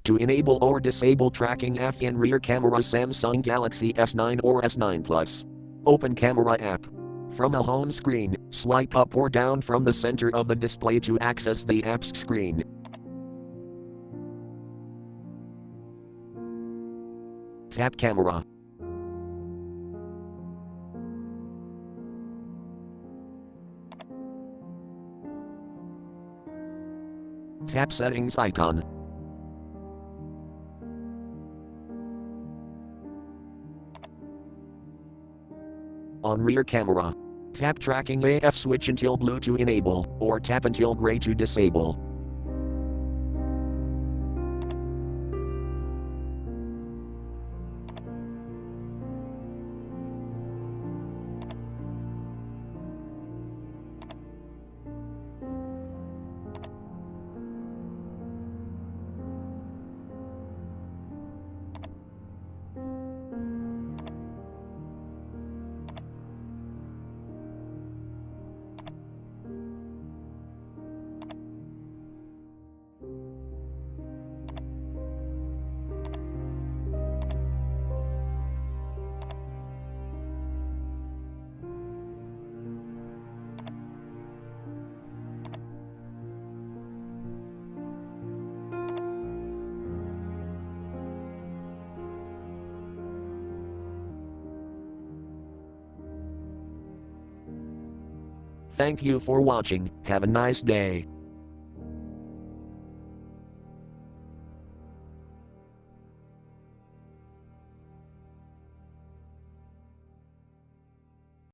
To enable or disable tracking app in rear camera Samsung Galaxy S9 or S9 Plus. Open Camera app. From a home screen, swipe up or down from the center of the display to access the app's screen. Tap Camera. Tap Settings icon. On rear camera, tap Tracking AF switch until blue to enable, or tap until gray to disable. Thank you for watching. Have a nice day.